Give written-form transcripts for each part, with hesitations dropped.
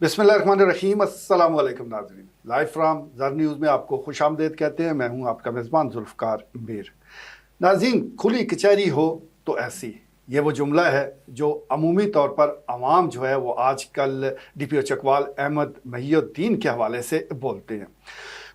बिस्मिल्लाहिर्रहमानिर्रहीम, अस्सलाम वालेकुम नाज़रीन। लाइव फ्राम ज़र न्यूज़ में आपको खुशामदीद कहते हैं। मैं हूं आपका मेज़बान जुल्फ़कार मीर। नाज़रीन, खुली कचहरी हो तो ऐसी, ये वो जुमला है जो अमूमी तौर पर आवाम जो है वो आजकल DPO चकवाल अहमद महियुद्दीन के हवाले से बोलते हैं।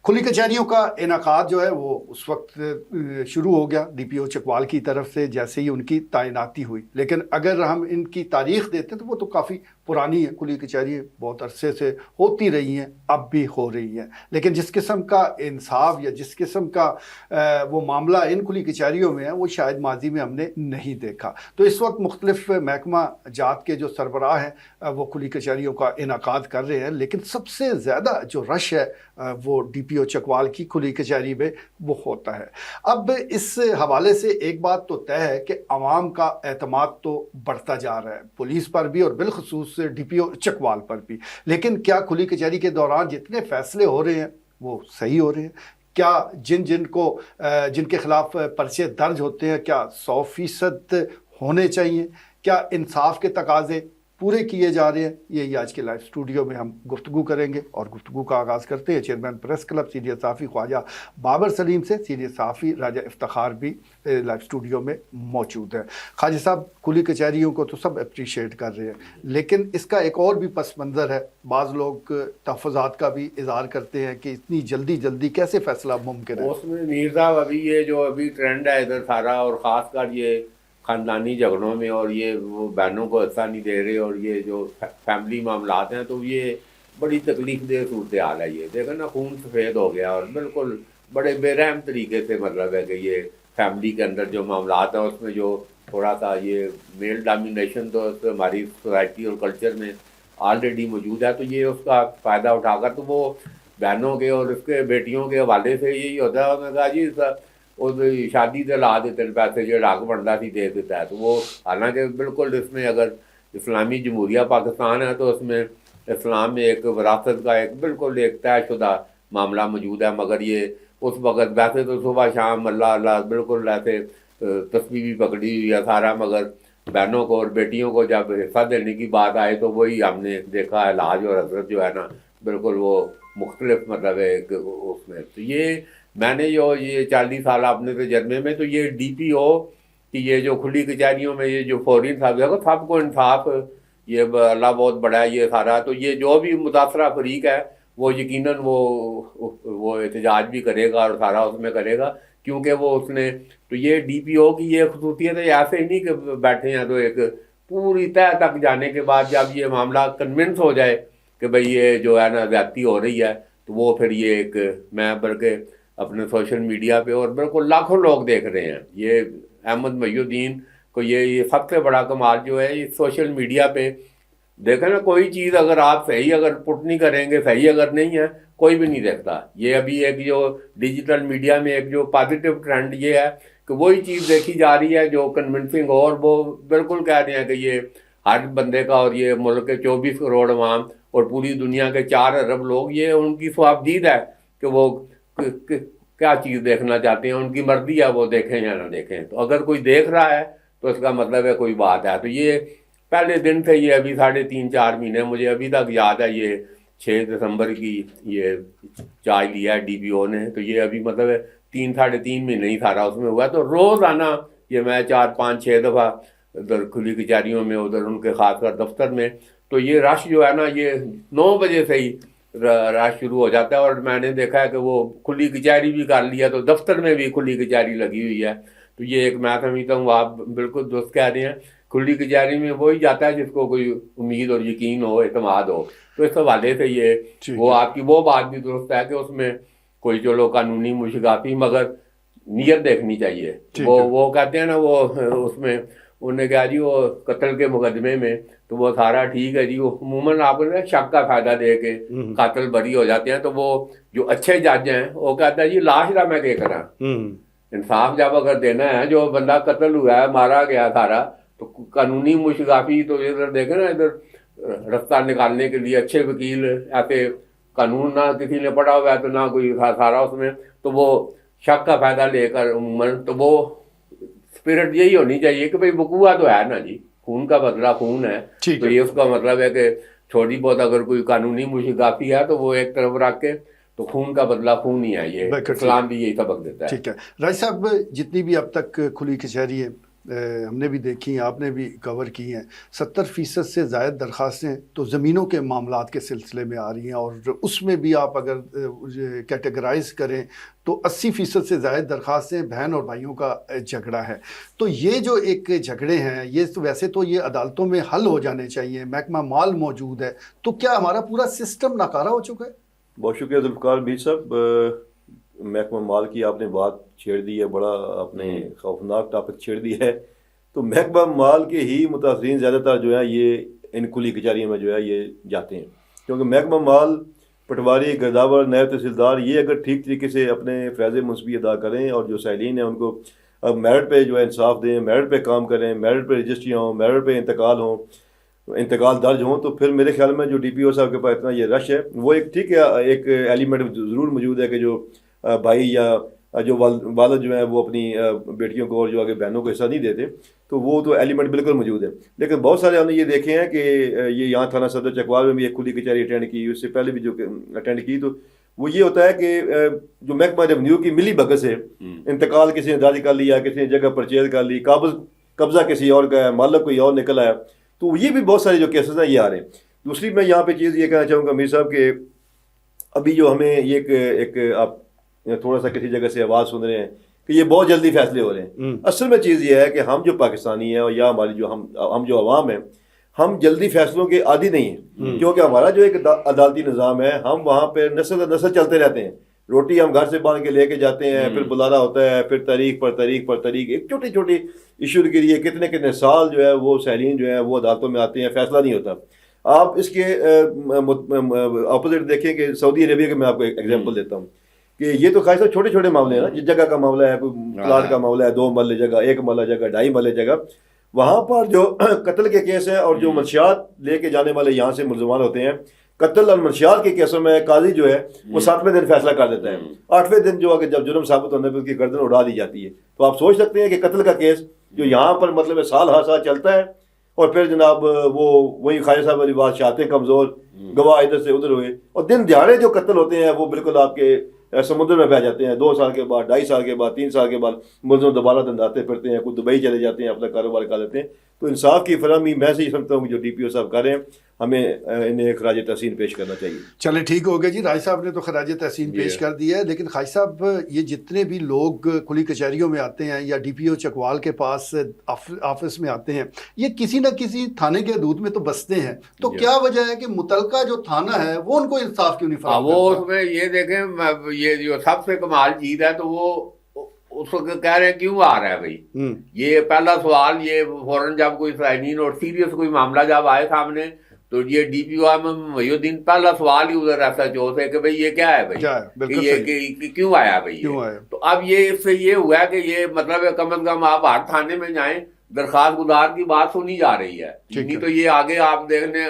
खुली कचहरियों का इनकाद जो है वो उस वक्त शुरू हो गया DPO चकवाल की तरफ से जैसे ही उनकी तैनाती हुई। लेकिन अगर हम इनकी तारीख देते हैं तो वो तो काफ़ी पुरानी है। खुली कचहरी बहुत अरसे से होती रही हैं, अब भी हो रही हैं। लेकिन जिस किस्म का इंसाफ या जिस किस्म का वो मामला इन खुली कचहरियों में है वो शायद माजी में हमने नहीं देखा। तो इस वक्त मुख्तलिफ महकमा जात के जो सरबराह हैं वो खुली कचहरियों का इनकाद कर रहे हैं। लेकिन सबसे ज़्यादा जो रश है वो DPO चकवाल की खुली कचहरी में वो होता है। अब इस हवाले से एक बात तो तय है कि आवाम का एतमाद तो बढ़ता जा रहा है, पुलिस पर भी और बिलखसूस DPO चकवाल पर भी। लेकिन क्या खुली कचहरी के दौरान जितने फैसले हो रहे हैं वो सही हो रहे हैं? क्या जिनके खिलाफ पर्चे दर्ज होते हैं क्या 100% होने चाहिए? क्या इंसाफ के तकाजे पूरे किए जा रहे हैं? यही आज के लाइव स्टूडियो में हम गुफ्तगू करेंगे। और गुफ्तगू का आगाज़ करते हैं चेयरमैन प्रेस क्लब सीनियर सहाफ़ी ख्वाजा बाबर सलीम से। सीनियर सहाफ़ी राजा इफ्तिखार भी लाइव स्टूडियो में मौजूद है। ख्वाजा साहब, खुली कचहरियों को तो सब अप्रीशिएट कर रहे हैं, लेकिन इसका एक और भी पस मंज़र है। बाज़ लोग तहफ़्फ़ुज़ात का भी इज़हार करते हैं कि इतनी जल्दी कैसे फ़ैसला मुमकिन है। उसमें मीर साहब अभी ये जो अभी ट्रेंड है इधर सारा, और ख़ासकर ये ख़ानदानी झगड़ों में, और ये वो बहनों को हिस्सा नहीं दे रहे, और ये जो फैमिली मामलात हैं, तो ये बड़ी तकलीफ दे सूरत हाल है। ये देखो ना, खून सफ़ेद हो गया, और बिल्कुल बड़े बेरहम तरीके से मतलब है कि ये फैमिली के अंदर जो मामलात हैं उसमें जो थोड़ा सा ये मेल डोमिनेशन तो हमारी सोसाइटी और कल्चर में ऑलरेडी मौजूद है। तो ये उसका फ़ायदा उठाकर तो वो बहनों के और उसके बेटियों के हवाले से यही होता है। उन्होंने कहा जी उस शादी से ला देते हैं पैसे जो डाक बनता थी दे देता है। तो वो हालांकि बिल्कुल इसमें अगर इस्लामी जमहूरिया पाकिस्तान है तो उसमें इस्लाम में एक विरासत का एक बिल्कुल एक तयशुदा मामला मौजूद है। मगर ये उस वक़्त वैसे तो सुबह शाम अल्लाह अल्लाह बिल्कुल ऐसे तस्बीह भी पकड़ी हुई है सारा, मगर बहनों को और बेटियों को जब हिस्सा देने की बात आए तो वही हमने देखा है, लाज और हजरत जो है ना बिल्कुल वो मुख्तलिफ मतलब है एक उसमें। तो ये मैंने जो ये 40 साल अपने तजर्बे में, तो ये DPO कि ये जो खुली कचहरियों में ये जो फौरी इंसाफ देखो सबको इंसाफ, ये अल्लाह बहुत बड़ा है ये सारा। तो ये जो भी मुतासरा फरीक है वो यकीनन वो एहतजाज भी करेगा और सारा उसमें करेगा, क्योंकि वो उसने तो ये DPO की ये खसूसियत है। ऐसे ही नहीं कि बैठे हैं, तो एक पूरी तह तक जाने के बाद जब ये मामला कन्विंस हो जाए कि भाई ये जो है ना ज्यादती हो रही है, तो वो फिर ये एक मैं बल्कि अपने सोशल मीडिया पे और बिल्कुल लाखों लोग देख रहे हैं ये अहमद महियुद्दीन को। ये सबसे बड़ा कमाल जो है ये सोशल मीडिया पे देखें ना, कोई चीज़ अगर आप सही अगर पुट नहीं करेंगे, सही अगर नहीं है, कोई भी नहीं देखता। ये अभी एक जो डिजिटल मीडिया में एक जो पॉजिटिव ट्रेंड ये है कि वही चीज़ देखी जा रही है जो कन्विंसिंग हो, और वो बिल्कुल कह रहे हैं कि ये हर बंदे का, और ये मुल्क के 24 करोड़ अवाम और पूरी दुनिया के 4 अरब लोग, ये उनकी ख्वाबदीद है कि वो क्या चीज़ देखना चाहते हैं, उनकी मर्जी है वो देखें या ना देखें। तो अगर कोई देख रहा है तो इसका मतलब है कोई बात है। तो ये पहले दिन से ये अभी 3.5-4 महीने मुझे अभी तक याद है, ये 6 दिसंबर की ये चार्ज लिया है DPO ने। तो ये अभी मतलब 3-3.5 महीने ही सारा उसमें हुआ। तो रोज़ आना ये मैं 4-5-6 दफ़ा उधर खुली कचहरियों में, उधर उनके खासकर दफ्तर में, तो ये रश जो है ना ये 9 बजे से ही रश शुरू हो जाता है। और मैंने देखा है कि वो खुली कचहरी भी कर लिया तो दफ्तर में भी खुली कचहरी लगी हुई है। तो ये एक मैं समझता हूँ, आप बिल्कुल दुरुस्त कह रहे हैं, खुली कचहरी में वही जाता है जिसको कोई उम्मीद और यकीन हो, एतमाद हो। तो इस हवाले से ये वो आपकी वो बात भी दुरुस्त है कि उसमें कोई चलो कानूनी मुशगाफी, मगर नीयत देखनी चाहिए। वो कहते हैं ना वो उसमें उन्हें कहा जी वो कत्ल के मुकदमे में तो वो सारा ठीक है जी, वो अमूमन आपको ना शक का फायदा दे के कातिल बरी हो जाते हैं। तो वो जो अच्छे जज हैं वो कहता है जी लाश ला मैं क्या करा, इंसाफ जब अगर देना है, जो बंदा कत्ल हुआ है मारा गया सारा, तो कानूनी मुशगाफी तो इधर देखे ना, इधर रास्ता निकालने के लिए अच्छे वकील, ऐसे कानून ना किसी ने पढ़ा हुआ है तो ना कोई सारा उसमें, तो वो शक का फायदा लेकर अमूमन, तो वो स्पिरिट यही होनी चाहिए कि भाई वकूआ तो है ना जी, खून का बदला खून है। तो ये उसका मतलब है कि تھوڑی بہت اگر کوئی قانونی مشکافی ہے تو وہ ایک طرف رکھ کے، تو خون کا بدلہ خون ہی ہے، یہ اسلام بھی یہی سبق دیتا ہے۔ ٹھیک ہے راج صاحب، جتنی بھی اب تک کھلی کچہری ہے ہم نے بھی دیکھی ہیں، آپ نے بھی کور کی ہیں، 70% سے زائد درخواستیں تو زمینوں کے معاملات کے سلسلے میں آ رہی ہیں، اور اس میں بھی آپ اگر کیٹیگرائز کریں تو 80% سے زائد درخواستیں بہن اور بھائیوں کا جھگڑا ہے۔ تو یہ جو ایک جھگڑے ہیں، یہ تو ویسے تو یہ عدالتوں میں حل ہو جانے چاہیے، محکمہ مال موجود ہے، تو کیا ہمارا پورا سسٹم ناکارہ ہو چکا ہے؟ بہت شکریہ ذوالفقار میر صاحب، محکمہ مال کی آپ نے بات چھیڑ دی ہے، بڑا آپ نے خوفناک ٹاپک چھیڑ دی ہے۔ تو محکمہ مال کے ہی متاثرین زیادہ تر جو ہے یہ ان کھلی کچہریوں میں جو ہے یہ جاتے ہیں، کیونکہ محکمہ مال، پٹواری، گرداور، نائب تحصیلدار یہ اگر ٹھیک طریقے سے اپنے فریض منصبی ادا کریں اور جو سائلین ہیں ان کو میرٹ پہ جو ہے انصاف دیں، میرٹ پہ کام کریں، میرٹ پہ رجسٹریاں ہوں، میرٹ پہ انتقال درج ہوں، تو پھر میرے خیال میں جو ڈی پی او صاحب کے پاس اتنا یہ رش ہے، وہ ایک ٹھیک ہے، ایک ایلیمنٹ ضرور موجود ہے کہ جو بھائی یا جو والد جو ہیں وہ اپنی بیٹیوں کو اور جو آگے بہنوں کو حصہ نہیں دیتے، تو وہ تو ایلیمنٹ بالکل موجود ہے۔ لیکن بہت سارے ہم نے یہ دیکھے ہیں کہ یہ یہاں تھانہ صدر چکوال میں بھی ایک کھلی کچہری اٹینڈ کی، اس سے پہلے بھی جو اٹینڈ کی، تو وہ یہ ہوتا ہے کہ جو محکمہ ریونیو کی ملی بھگت سے انتقال کسی نے درج کر لیا، کسی نے جگہ پرچیز کر لی، قبضہ کسی اور کا ہے، مالک کوئی اور نکل آیا، تو یہ بھی بہت سارے جو کیسز ہیں یہ آ رہے ہیں۔ دوسری میں یہاں پہ چیز یہ کہنا چاہوں گا میر صاحب کہ ابھی جو ہمیں یہ ایک آپ تھوڑا سا کسی جگہ سے آواز سن رہے ہیں کہ یہ بہت جلدی فیصلے ہو رہے ہیں، اصل میں چیز یہ ہے کہ ہم جو پاکستانی ہیں اور یا ہماری جو ہم جو عوام ہیں، ہم جلدی فیصلوں کے عادی نہیں ہیں، کیونکہ ہمارا جو ایک عدالتی نظام ہے، ہم وہاں پہ نسل نسل چلتے رہتے ہیں، روٹی ہم گھر سے باندھ کے لے کے جاتے ہیں، پھر بلانا ہوتا ہے، پھر تاریخ پر تاریخ پر تاریخ، ایک چھوٹی چھوٹی ایشو کے لیے کتنے سال جو ہے وہ سائلین جو ہے وہ عدالتوں میں آتے ہیں، فیصلہ نہیں ہوتا۔ آپ اس کے اپوزٹ دیکھیں کہ سعودی عربیہ کے میں آپ کو ایک ایگزامپل دیتا ہوں کہ یہ تو خاص طور چھوٹے چھوٹے معاملے ہیں نا، جس جگہ کا معاملہ ہے، کوئی پلاٹ کا معاملہ ہے، 2 مرلے جگہ، 1 مرلہ جگہ، 2.5 مرلے جگہ، وہاں پر جو قتل کے کیس ہیں اور جو منشیات لے کے جانے والے یہاں سے ملزمان ہوتے ہیں، قتل اور منشیات کے کیسوں میں قاضی جو ہے وہ 7ویں دن فیصلہ کر دیتا ہے، 8ویں دن جو اگر جب جرم ثابت ہونے پہ اس کی گردن اڑا دی جاتی ہے۔ تو آپ سوچ سکتے ہیں کہ قتل کا کیس جو یہاں پر مطلب سال ہر سال چلتا ہے، اور پھر جناب وہ وہی خواجہ صاحب والی بات، شہادتیں کمزور، گواہ ادھر سے ادھر ہوئے، اور دن دہاڑے جو قتل ہوتے ہیں وہ بالکل آپ کے سمندر میں بہ جاتے ہیں، 2 سال کے بعد، 2.5 سال کے بعد، 3 سال کے بعد ملزم دوبارہ دنداتے پھرتے ہیں، کوئی دبئی چلے جاتے ہیں، اپنا کاروبار کر لیتے ہیں۔ تو انصاف کی فراہمی میں سے یہ سمجھتا ہوں کہ جو ڈی پی او صاحب کر رہے ہیں، ہمیں انہیں خراج تحسین پیش کرنا چاہیے۔ چلے ٹھیک ہو گیا جی، راج صاحب نے تو خراج تحسین پیش کر دیا ہے، لیکن خواجہ صاحب یہ جتنے بھی لوگ کھلی کچہریوں میں آتے ہیں یا ڈی پی او چکوال کے پاس آفس میں آتے ہیں، یہ کسی نہ کسی تھانے کے حدود میں تو بستے ہیں، تو کیا وجہ ہے کہ متعلقہ جو تھانہ ہے وہ ان کو انصاف کیوں نہیں فراہم کرتا؟ وہ اس میں یہ دیکھیں، یہ جو سب سے کمال چیز ہے تو وہ اس کو کہہ رہے ہیں کیوں آ رہا ہے بھائی، یہ پہلا سوال، یہ فوراً جب کوئی سائنین اور سیریس کوئی معاملہ جب آئے سامنے تو یہ ڈی پی او محی الدین پہلا سوال ہی ادھر ایسا جو سے کہ بھئی یہ کیا ہے بھائی، یہ کیوں آیا بھئی۔ تو اب یہ اس سے یہ ہوا ہے کہ یہ مطلب ہے کم از کم آپ ہر تھانے میں جائیں، درخواست گزار کی بات سنی جا رہی ہے، نہیں تو یہ آگے آپ دیکھنے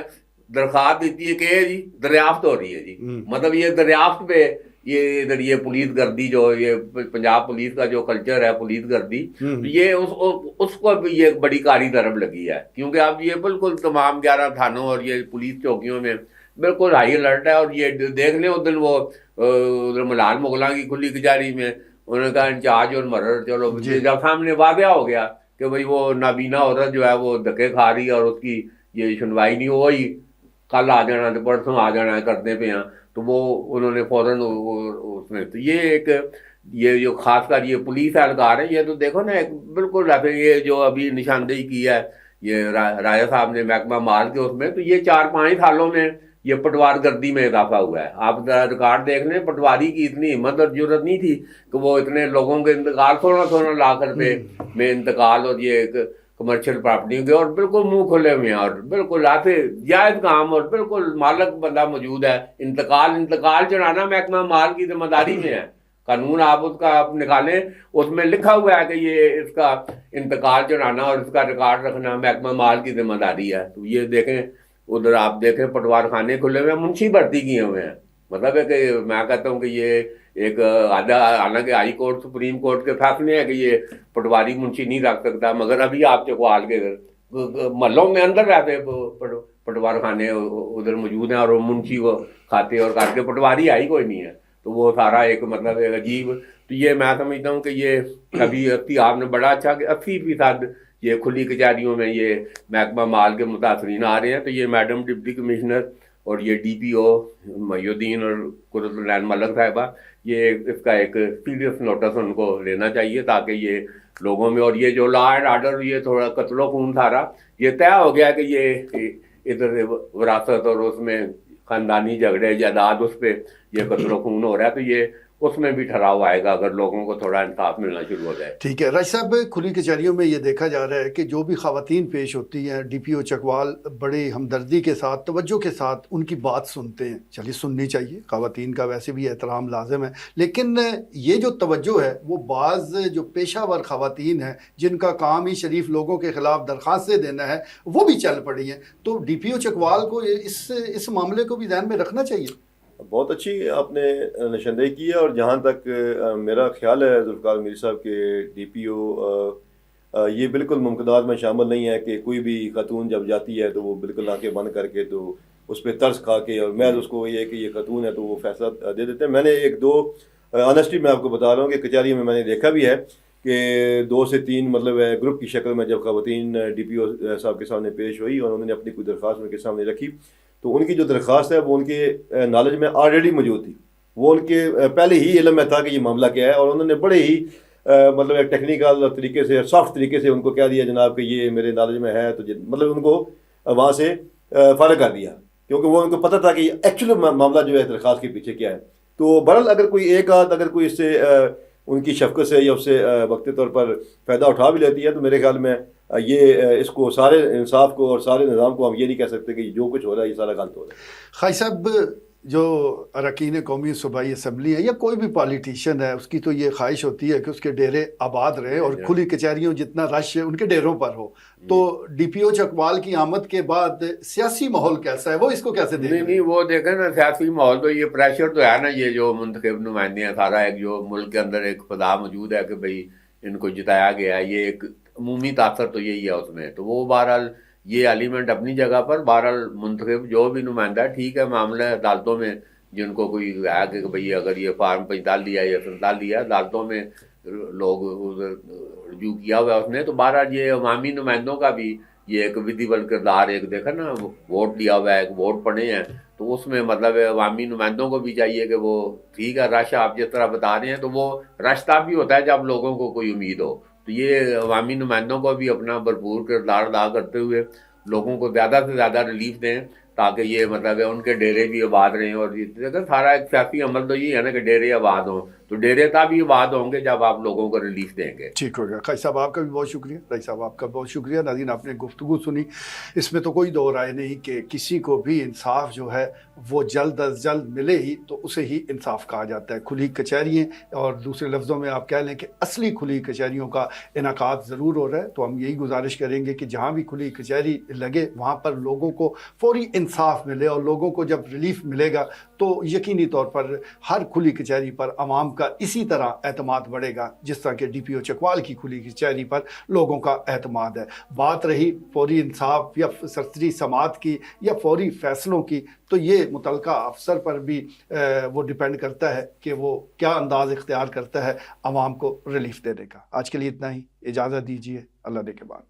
درخواست دیتی ہے کہ جی دریافت ہو رہی ہے جی، مطلب یہ دریافت پہ یہ ادھر یہ پولیس گردی جو یہ پنجاب پولیس کا جو کلچر ہے پولیس گردی، یہ اس کو بھی یہ بڑی کاری ضرب لگی ہے، کیونکہ اب یہ بالکل تمام 11 تھانوں اور یہ پولیس چوکیوں میں بالکل ہائی الرٹ ہے۔ اور یہ دیکھ لیں اس دن وہ ادھر ملال مغلاں کی کھلی کچہری میں انہوں نے کہا انچارج اور مرر، چلو جب سامنے واقعہ ہو گیا کہ بھائی وہ نابینا عورت جو ہے وہ دھکے کھا رہی ہے اور اس کی یہ سنوائی نہیں ہوئی، کل آ جانا تو پرسوں آ جانا ہے کرتے پہ ہیں، تو وہ انہوں نے فوراً اس میں تو یہ ایک یہ جو خاص کر یہ پولیس اہلکار ہے، یہ تو دیکھو نا ایک بالکل یہ جو ابھی نشاندہی کی ہے یہ راجہ صاحب نے محکمہ مال کے اس میں، تو یہ 4-5 سالوں میں یہ پٹوار گردی میں اضافہ ہوا ہے۔ آپ ریکارڈ دیکھ لیں، پٹواری کی اتنی ہمت اور جرت نہیں تھی کہ وہ اتنے لوگوں کے انتقال 16 لاکھ روپے میں انتقال، اور یہ ایک کمرشل پراپرٹی کے، اور بالکل منہ کھلے ہوئے ہیں اور بالکل آتے جائز کام، اور بالکل مالک بندہ موجود ہے، انتقال چڑھانا محکمہ مال کی ذمہ داری میں ہے، قانون آپ اس کا آپ نکالیں، اس میں لکھا ہوا ہے کہ یہ اس کا انتقال چڑھانا اور اس کا ریکارڈ رکھنا محکمہ مال کی ذمہ داری ہے۔ تو یہ دیکھیں ادھر آپ دیکھیں پٹوار خانے کھلے ہوئے ہیں، منشی بھرتی کیے ہوئے ہیں، مطلب ہے کہ میں کہتا ہوں کہ یہ ایک حالانکہ ہائی کورٹ سپریم کورٹ کے فیصلے ہیں کہ یہ پٹواری منشی نہیں رکھ سکتا، مگر ابھی آپ چکوال کے محلوں میں اندر رہتے पटवार खाने उधर मौजूद हैं और वो मुंशी वो खाते और करके पटवारी आई कोई नहीं है, तो वो सारा एक मतलब एक अजीब। तो ये मैं समझता हूँ कि ये अभी आपने बड़ा अच्छा कि 80% ये खुली कचहरियों में ये महकमा माल के मुतासरीन आ रहे हैं। तो ये मैडम डिप्टी कमिश्नर और ये DPO मयूद्दीन और कुर्रतुल मलक साहिबा, ये इसका एक सीरियस नोटिस उनको लेना चाहिए, ताकि ये लोगों में, और ये जो लॉ एंड ऑर्डर ये थोड़ा कत्लो खून सारा ये तय हो गया कि ये इधर विरासत और उसमें खानदानी झगड़े जायदाद उस पर ये कत्लो खून हो रहा है, तो ये उसमें भी ठहराव आएगा अगर लोगों को थोड़ा इंसाफ मिलना शुरू हो जाए। ठीक है राज साहब, खुली कचहरियों में ये देखा जा रहा है कि जो भी ख़वातीन पेश होती हैं, DPO चकवाल बड़े हमदर्दी के साथ, तवज्जो के साथ उनकी बात सुनते हैं। चलिए सुननी चाहिए, ख़वातीन का वैसे भी एहतराम लाजिम है, लेकिन ये जो तवज्जो है वो बाज़ जो पेशावर ख़वातीन हैं जिनका काम ही शरीफ लोगों के ख़िलाफ़ दरख्वास्तें देना है, वो भी चल पड़ी हैं। तो DPO चकवाल को इस मामले को भी ध्यान में रखना चाहिए। बहुत अच्छी आपने निशानदेही की है, और जहाँ तक मेरा ख्याल है जुल्फ़िकार मीर साहब के DPO ये बिल्कुल मुमकिनात में शामिल नहीं है कि कोई भी खातून जब जाती है तो वो बिल्कुल आंखें बंद करके तो उस पर तरस खा के और मैं उसको ये कि ये खातून है तो वो फैसला दे देते हैं। मैंने एक दो ऑनेस्टी मैं आपको बता रहा हूँ कि कचहरी में मैंने देखा भी है कि 2 से 3 मतलब ग्रुप की शक्ल में जब ख़वातीन DPO साहब के सामने पेश हुई और उन्होंने अपनी कोई दरख्वास्त उनके सामने रखी, तो उनकी जो दरख्वास्त है वो उनके नॉलेज में ऑलरेडी मौजूद थी। वो उनके पहले ही इल्म में था कि ये मामला क्या है, और उन्होंने बड़े ही मतलब एक टेक्निकल तरीके से, सॉफ्ट तरीके से उनको कह दिया जनाब कि ये मेरे नॉलेज में है, तो मतलब उनको वहाँ से फ़ारिग कर दिया, क्योंकि वो उनको पता था कि एक्चुअल मामला जो है दरख्वास्त के पीछे क्या है। तो बहरहाल अगर कोई एक आध अगर कोई इससे उनकी शफ़क़त से या उससे वक्ती तौर पर फ़ायदा उठा भी लेती है, तो मेरे ख्याल में ये इसको सारे इंसाफ को और सारे निज़ाम को हम ये नहीं कह सकते कि जो कुछ हो रहा है ये सारा गलत हो रहा है। खाई साहब, जो अरकान कौमी सूबाई असम्बली है या कोई भी पॉलिटिशियन है, उसकी तो ये ख्वाहिश होती है कि उसके डेरे आबाद रहे और खुली कचहरियों जितना रश उनके डेरों पर हो। तो DPO चकवाल की आमद के बाद सियासी माहौल कैसा है, वो इसको कैसे देख रहे हैं? नहीं वो देखें ना, सियासी माहौल तो ये प्रेशर तो है ना, ये जो मुंतखब नुमाइंदे हैं, सारा एक जो मुल्क के अंदर एक फदा मौजूद है कि भाई इनको जिताया गया है, ये एक अमूमी तासर तो यही है उसमें। तो वो बहरहाल ये एलिमेंट अपनी जगह पर, बहरहाल मुंतखब जो भी नुमाइंदा है, ठीक है, मामला है अदालतों में जिनको कोई है कि भाई अगर ये फार्म 45 लिया या 47 लिया, अदालतों में लोग रजू किया हुआ है उसने, तो बहरहाल ये अवामी नुमाइंदों का भी ये एक विधिवत किरदार, एक देखा ना वोट दिया हुआ है, एक वोट पड़े हैं, तो उसमें मतलब अवामी नुमाइंदों को भी चाहिए कि वो ठीक है, रश आप जिस तरह बता रहे हैं, तो वो रश तब भी होता है जब लोगों को कोई उम्मीद हो। तो ये अवामी नुमाइंदों को भी अपना भरपूर किरदार अदा करते हुए लोगों को ज़्यादा से ज़्यादा रिलीफ दें, ताकि ये मतलब उनके डेरे भी आबाद रहें। और ये सारा एक सियासी अमल तो ये है ना कि डेरे आबाद हों, तो डेरे तभी आबाद होंगे जब आप लोगों को रिलीफ देंगे। ठीक हो गया। खाई साहब आपका भी बहुत शुक्रिया, राई साहब आपका बहुत शुक्रिया। नाज़रीन, आपने गुफ्तगू सुनी, इसमें तो कोई दो राय नहीं कि किसी को भी इंसाफ जो है वो जल्द अज जल्द मिले ही तो उसे ही इंसाफ कहा जाता है। खुली कचहरियाँ, और दूसरे लफ्ज़ों में आप कह लें कि असली खुली कचहरियों का इनकाद ज़रूर हो रहा है। तो हम यही गुजारिश करेंगे कि जहाँ भी खुली कचहरी लगे वहाँ पर लोगों को फौरी इंसाफ मिले, और लोगों को जब रिलीफ मिलेगा तो यकीनी तौर पर हर खुली कचहरी पर आवाम का इसी तरह एतमाद बढ़ेगा जिस तरह के DPO चकवाल की खुली कचहरी पर लोगों का एतमाद है। बात रही फौरी इंसाफ या सरसरी समात की या फौरी फ़ैसलों की, तो ये मुतलका अफसर पर भी वो डिपेंड करता है कि वो क्या अंदाज़ इख्तियार करता है आवाम को रिलीफ देने का। आज के लिए इतना ही, इजाज़त दीजिए, अल्लाह ने के बाद।